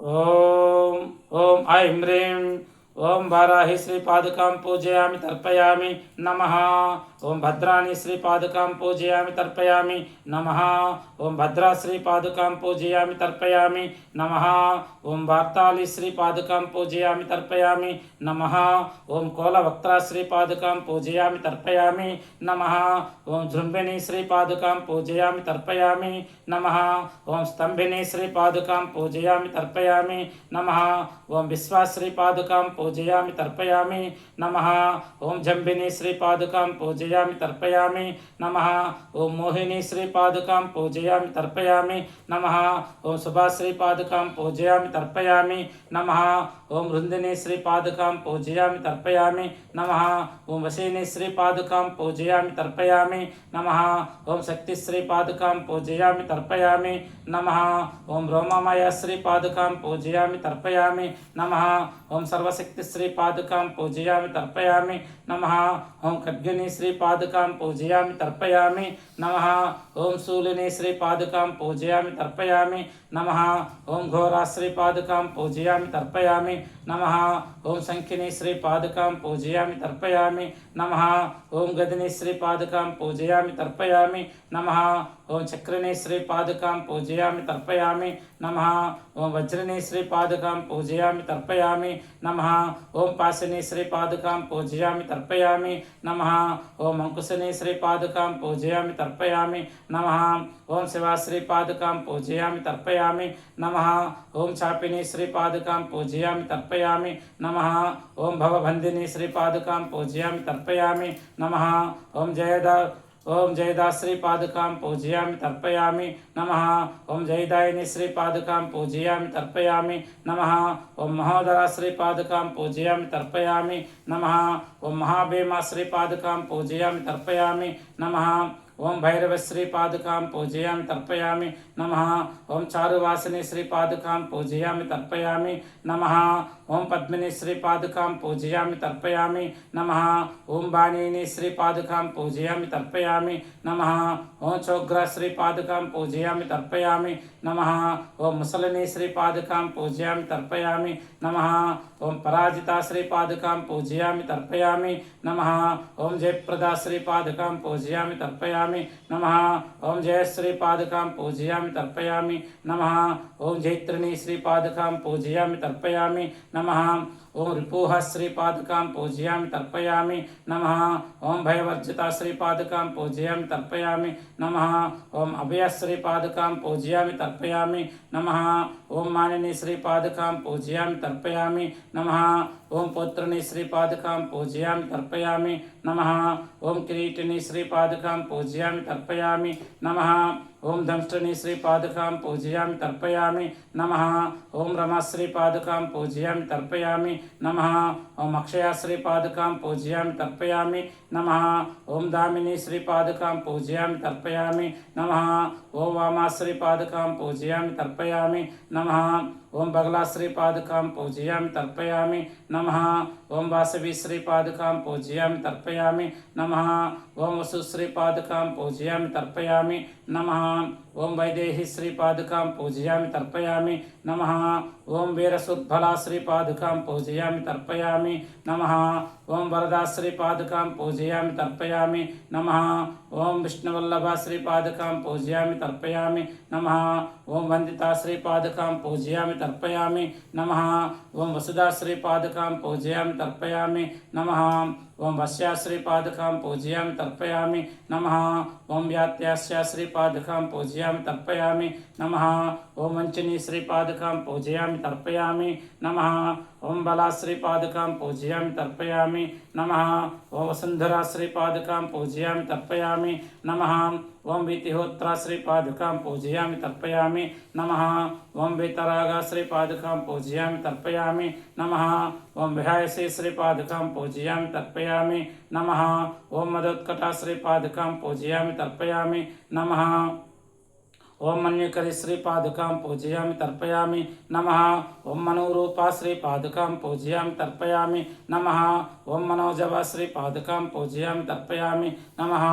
ओम ओम ऐं ह्रीं ओम वाराही श्रीपादुकां पूजयामि तर्पयामि नमः। ओम भद्राणी श्रीपादुकां पूजयामि तर्पयामि नमः। ओम भद्रा श्रीपादुकां पूजयामि तर्पयामि नमः। ओम वार्ताली श्रीपादुकां पूजयामि तर्पयामि नमः। ओम कोलवक्त्रा श्रीपादुकां पूजयामि तर्पयामि नमः। ओम जृम्भिणी श्रीपादुकां पूजयामि तर्पयामि नमः। ओम स्तंभिनी श्रीपादुकां पूजयामि तर्पयामि नमः। ओम विश्वा श्रीपादुकां पूजयामि तर्पयामि नमः। ओम जंबिनी श्रीपादुकां पूजयामि तर्पयामि नमः। ओम मोहिनी श्रीपादुकां पूजयामि तर्पयामि नमः। ओम सुभा श्रीपादुकां पूजयामि तर्पयामि नमः। ओम रुंदिनी श्रीपादुकां पूजयामि तर्पयामि नमः। ओम वशिनी श्रीपादुकां पूजयामि तर्पयामि नमः। ओम शक्ति श्रीपादुकां पूजयामि तर्पयामि नमः। ओम रोममय श्रीपादुकां पूजयामि तर्पयामि नमः। ओम सर्वशक्ति श्रीपादुकां पूजयामि तर्पयामि नमः। ओम खड्गिनी श्रीपादुकां पूजयामि तर्पयामि नमः। ओम शूलिनी श्रीपादुकां पूजयामि तर्पयामि नमः। ओम घोरा श्रीपादुकां पूजयामि तर्पयामि नमः। ओम शंखिनी श्रीपादुकां पूजयामि तर्पयामि नमः। ओम गदिनी श्रीपादुकां पूजयामि तर्पयामि नमः। ओम चक्रिणी श्रीपादुकां पूजयामि तर्पयामि नमः। ओम वज्रिणी श्रीपादुकां पूजयामि तर्पयामि नमः। ओम पाशिनी श्रीपादुकां पूजयामि तर्पयामि नमः। ओम अंकुशिनी श्रीपादुकां पूजयामि तर्पयामि नमः। ओम शिवा श्रीपादुकां पूजयामि तर्पयामि नमः। ओम चापिनी श्रीपादुकां पूजयामि तर्पयामि नमः। ओम भवबंधिनी श्रीपादुकां पूजयामि तर्पयामि नमः। ओम जयदा श्रीपादुकां पूजयामि तर्पयामि नमः। ओम जयदायिनी श्रीपादुकां पूजयामि तर्पयामि नमः। ओम महोदरा श्रीपादुकां पूजयामि तर्पयामि नमः। ओम महाभीमा श्रीपादुकां पूजयामि तर्पयामि नमः। ओम भैरव श्रीपादुकां पूजयामि तर्पयामि नमः। ओम चारुवासिनी श्रीपादुकां पूजयामि तर्पयामि नमः। ओम पद्मिनी श्रीपादुकां पूजयामि तर्पयामि नमः। ओम वाणिनी श्रीपादुकां पूजयामि तर्पयामि नमः। ओम चोग्रा श्रीपादुकां पूजयामि तर्पयामि नमः। ओम मुसलिनी श्रीपादुकां पूजयामि तर्पयामि नमः। ओम पराजिता श्रीपादुकां पूजयामि तर्पयामि नमः। ओम जयप्रदा श्रीपादुकां पूजयामि तर्पयामि नमः। ओम जयश्री पादुकां पूजयामि तर्पयामि नमः। ओम जैत्रिणी श्रीपादुकां पूजयामि तर्पयामि नमः। ओम रिपुः श्रीपादुकां पूजयामि तर्पयामि नमः। ओम भयवर्जिता श्रीपादुकां पूजयामि तर्पयामि नमः। ओम अभय श्रीपादुकां पूजयामि तर्पयामि नमः। ओम मानिनी श्रीपादुकां पूजयामि तर्पयामि नमः। ओम पुत्रिणी श्रीपादुकां पूजयामि तर्पयामि नमः। ओम किरीटिनी श्रीपादुकां पूजयामि तर्पयामि नमः। ओम दंष्टिनी श्रीपादुकां पूजयामि तर्पयामि नमः। ओम रमा श्रीपादुकां पूजयामि तर्पयामि नमः। ओम अक्षया श्रीपादुकां पूजयामि तर्पयामि नमः। ओम दामिनी श्रीपादुकां पूजयामि तर्पयामि नमः। ओम वामा श्रीपादुकां पूजयामि तर्पयामि नमः। ओम बगला श्रीपादुकां पूजयामि तर्पयामि नमः। ओम वासवी श्रीपादुकां पूजयामि तर्पयामि नमः। ओम वसु श्रीपादुकां पूजयामि तर्पयामि नमः। ओम वैदेही श्रीपादुकां पूजयामि तर्पयामि नमः। ओम वीरसुद्भला श्रीपादुकां पूजयामि तर्पयामि नमः। ओम वरदा श्रीपादुकां पूजयामि तर्पयामि नमः। ओम विष्णुवल्लभा श्रीपादुकां पूजयामि तर्पयामि नमः। ओम वंदिता श्रीपादुकां पूजयामि तर्पयामि नमः। ओम वसुधा श्रीपादुकां पूजयामि तर्पयामि नमः। ओम वश्या श्रीपादुकां पूजयामि तर्पयामि नमः। ओम व्यात्यास्या श्रीपादुकां पूजयामि तर्पयामि नमः। ओम वंचिनी श्रीपादुकां पूजयामि तर्पयामि नमः। ओम बला श्रीपादुकां पूजयामि तर्पयामि नमः। ओम वसुंधरा श्रीपादुकां पूजयामि तर्पयामि नमः। ओम वीतिहोत्रा श्रीपादुकां पूजयामि तर्पयामि नमः। ओम वीतरागा श्रीपादुकां पूजयामि तर्पयामि नमः। ओम विहायसी श्रीपादुकां पूजयामि तर्पयामि नमः। ओम मदोत्कटा श्रीपादुकां पूजयामि तर्पयामि नमः। ओम मन्युकरी श्रीपादुकां पूजयामि तर्पयामि नमः। ओम मनोरूपा श्रीपादुकां पूजयामि तर्पयामि नमः। ओम मनोजवा श्रीपादुकां पूजयामि तर्पयामि नमः।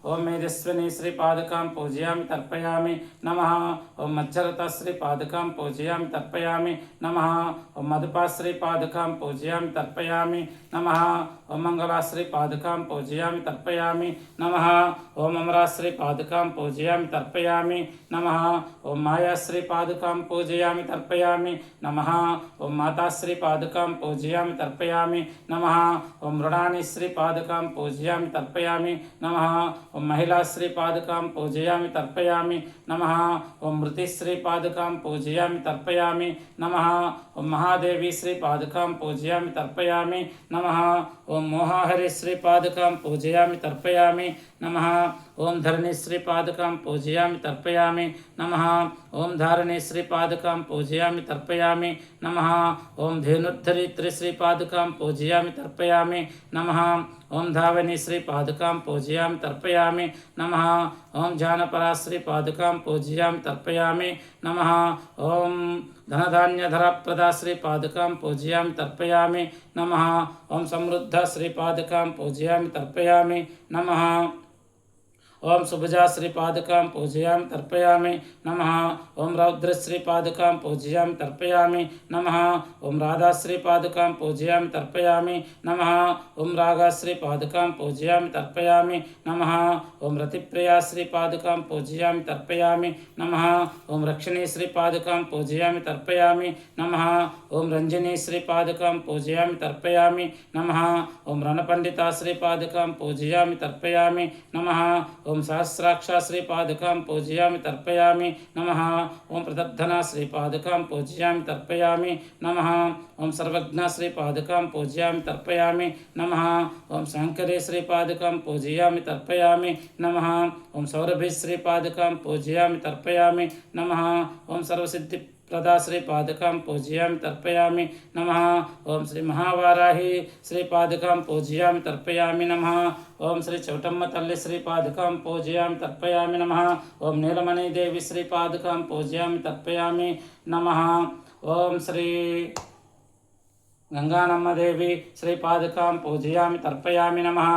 ओम मेजस्विनी श्रीपादुकां पूजयामि तर्पयामि नमः। ओम मज्जरता श्रीपादुकां पूजयामि तर्पयामि नमः। ओम मधुपा श्रीपादुकां पूजयामि तर्पयामि नमः। ओम मंगला श्रीपादुकां पूजयामि तर्पयामि नमः। ओम अमरा श्रीपादुकां पूजयामि तर्पयामि नमः। ओम माया श्रीपादुकां पूजयामि तर्पयामि नमः। ओम माता श्रीपादुकां पूजयामि तर्पयामि नमः। ओम मृणानी श्रीपादुकां पूजयामि तर्पयामि नमः। ओम महिला श्रीपादुकां पूजयामि तर्पयामि नमः। ओम मृति श्रीपादुकां पूजयामि तर्पयामि नमः। ओम महादेवी श्रीपादुकां पूजयामि तर्पयामि नमः। ओम मोहाहरि श्रीपादुकां पूजयामि तर्पयामि नमः। ओम धरणी श्रीपादुकां पूजयामि तर्पयामि नमः। ओम धारणी श्रीपादुकां पूजयामि तर्पयामि नमः। ओम धेनुर्धरित्री श्रीपादुकां पूजयामि तर्पयामि नमः। ओम धावनी श्रीपादुकां पूजयामि तर्पयामि नमः। ओम जानपरा श्रीपादुकां पूजयामि तर्पयामि नमः। ओम धनधान्यधरप्रदा श्रीपादुकां पूजयामि तर्पयामि नमः। ओम समृद्ध श्रीपादुकां पूजयामि तर्पयामि नमः। ओम सुभजा श्रीपादुकां पूजयामि तर्पयामि नमः। ओम रौद्र श्रीपादुकां पूजयामि तर्पयामि नमः। ओम राधा श्रीपादुकां पूजयामि तर्पयामि नमः। ओम रागा श्रीपादुकां पूजयामि तर्पयामि नमः। ओम रतिप्रिया श्रीपादुकां पूजयामि तर्पयामि नमः। ओम रक्षिणी श्रीपादुकां पूजयामि तर्पयामि नमः। ओम रंजिनी श्रीपादुकां पूजयामि तर्पयामि नमः। ओम रणपंडिता श्रीपादुकां पूजयामि तर्पयामि नमः। ओम सहस्राक्षा श्रीपादुकां पूजयामि तर्पयामि नमः। ओम प्रदर्धना श्रीपादुकां पूजयामि तर्पयामि नमः। ओम सर्वज्ञ श्रीपादुकां पूजयामि तर्पयामि नमः। ओम शंकरे श्रीपादुकां पूजयामि तर्पयामि नमः। ओम सौरभि श्रीपादुकां पूजयामि तर्पयामि नमः। ओम सर्वसिद्धि प्रदा श्रीपादुकां पूजयामि तर्पयामि नमः। ओम श्री महावाराही श्रीपादुकां पूजयामि तर्पयामि नमः। ओम श्री चौटम्म तल्ली श्रीपादुकां पूजयामि तर्पयामि नमः। ओम नीलमणि देवी श्रीपादुकां पूजयामि तर्पयामि नमः। ओम श्री गंगानम्म देवी श्रीपादुकां पूजयामि तर्पयामि नमः।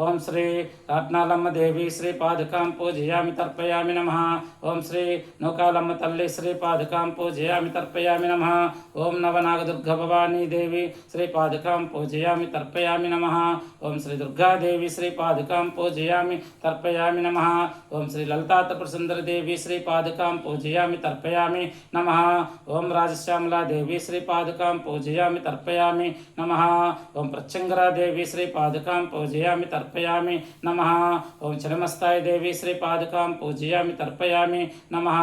ओम श्री रत्नालम्म देवी श्रीपादुकां पूजयामि तर्पयामि नमः। ओम श्री नौकालम्म तल्ली श्रीपादुकां पूजयामि तर्पयामि नमः। ओम नवनागदुर्गा भवानी देवी श्रीपादुकां पूजयामि तर्पयामि नमः। ओम श्री दुर्गा देवी श्रीपादुकां पूजयामि तर्पयामि नमः। ओम श्री ललिता त्रिपुरसुंदरी देवी श्रीपादुकां पूजयामि तर्पयामि नमः। ओम राजश्यामला देवी श्रीपादुकां पूजयामि तर्पयामि नमः। ओम प्रत्यंगरा देवी श्रीपादुकां पूजयामि तर्पयामि नमः। ओम चरमस्ताय देवी श्रीपादुकां पूजयामि तर्पयामि नमः।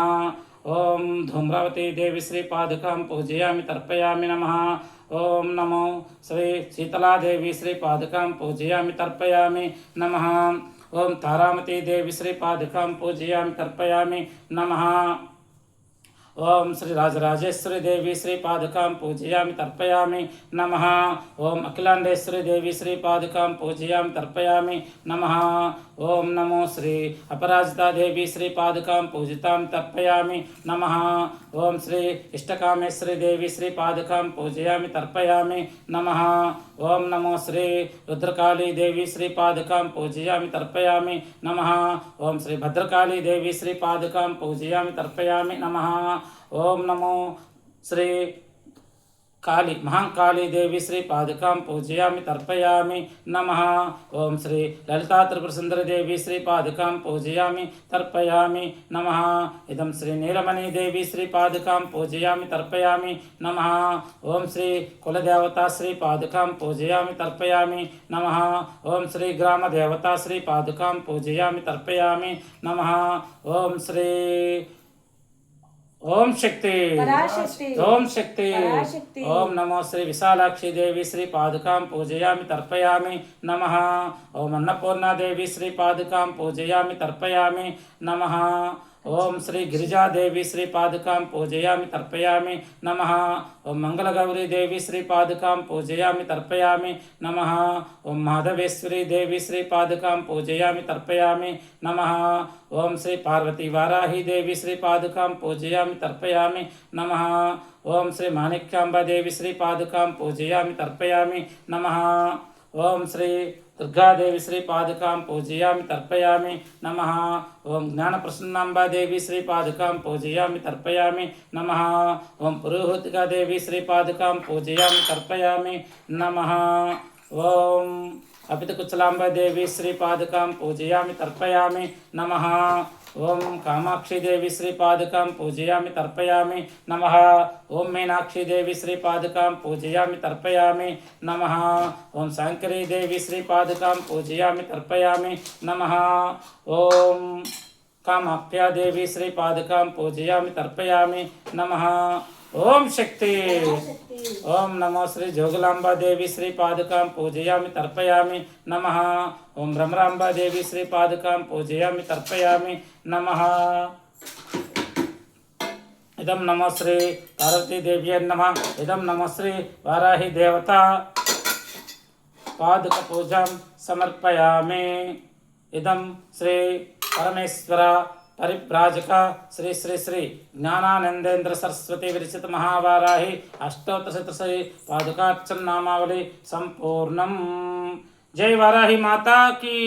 ओम धूम्रावती देवी श्रीपादुकां पूजयामि तर्पयामि नमः। ओम नमो श्री शीतला देवी श्रीपादुकां पूजयामि तर्पयामि नमः। ओम तारामती देवी श्रीपादुकां पूजयामि तर्पयामि नमः। ओम श्री राजराजेश्वरी देवी श्रीपादुकां पूजयामि तर्पयामि नमः। ओम अखिलांडेश्वरी देवी श्रीपादुकां पूजयामि तर्पयामि नमः। ओम नमो श्री अपराजिता देवी श्रीपादुकां पूजितां तर्पयामि नमः। ओम श्री इष्टकामेश्वरी देवी श्रीपादुकां पूजयामि तर्पयामि नमः। ओम नमो श्री रुद्रकाली देवी श्रीपादुकां पूजयामि तर्पयामि नमः। ओम श्री भद्रकाली देवी श्रीपादुकां पूजयामि तर्पयामि नमः। ओम नमो श्री काली महाकाली देवी श्रीपादुकां पूजयामि तर्पयामि नमः। ओम श्री ललिता त्रिपुरसुंदरी देवी श्रीपादुकां पूजयामि तर्पयामि नमः। इदं श्री नीलमणि देवी श्रीपादुकां पूजयामि तर्पयामि नमः। ओम श्री कुलदेवता श्रीपादुकां पूजयामि तर्पयामि नमः। ओम श्री ग्रामदेवता श्रीपादुकां पूजयामि तर्पयामि नमः। ओम श्री ओम शक्ति ओम शक्ति ओम नमो श्री विशालाक्षी देवी श्रीपादुकां पूजयामि तर्पयामि नमः। ओम अन्नपूर्णा देवी श्रीपादुकां पूजयामि तर्पयामि नमः। ఓం శ్రీ గిరిజాదేవి శ్రీ పాదుకాం పూజయామి తర్పయామి నమః. ఓం మంగళగౌరీ దేవి శ్రీ పాదుకాం పూజయామి తర్పయామి నమః. ఓం మాధవేశ్వరీ దేవి శ్రీ పాదుకాం పూజయామి తర్పయామి నమః. ఓం శ్రీ పార్వతీ వారాహి దేవి శ్రీ పాదుకాం పూజయామి తర్పయామి నమః. ఓం శ్రీ మాణిక్యాంబాదేవి శ్రీ పాదుకాం పూజయామి తర్పయామి నమః. ఓం శ్రీ దుర్గాదేవి శ్రీ పాదుకాం పూజయామి తర్పయామి నమః. ఓం జ్ఞానప్రసన్నాంబాదేవి శ్రీ పాదుకాం పూజయామి తర్పయామి నమః. ఓం పురోహితికాదేవి శ్రీ పాదుకాం పూజయామి తర్పయామి నమః. ఓం అపితకుచలాంబాదేవి శ్రీ పాదుకాం పూజయామి తర్పయామి నమః. ఓం కామాక్షిదేవి శ్రీ పాదుకాం పూజయామి తర్పయామి నమః. ఓం మీనాక్షిదేవి శ్రీ పాదుకాం పూజయామి తర్పయామి నమః. ఓం శాంకరీదేవి శ్రీ పాదుకాం పూజయామి తర్పయామి నమః. ఓం కామాఖ్యాదేవి శ్రీ పాదుకాం పూజయామి తర్పయామి నమః. ఓం శక్తి. ఓం నమో శ్రీ జోగులాంబాదేవి శ్రీ పాదుకాం పూజయామి తర్పయామి నమః. ఓం భ్రమరాంబాదేవి శ్రీ పాదుకాం పూజయామి తర్పయామి నమః. ఇదం నమో శ్రీ పార్వతీదేవ్యై నమః. ఇదం నమో శ్రీ వారాహి దేవత పాదుక పూజాం సమర్పయామి. ఇదం శ్రీ పరమేశ్వర పరివ్రాజక శ్రీ శ్రీ శ్రీ జ్ఞానానందేంద్ర సరస్వతి విరచిత మహావారాహి అష్టోత్తరశతశ్రీ పాదుకార్చన నామావళి సంపూర్ణం. జై వారాహి మాతా కీ.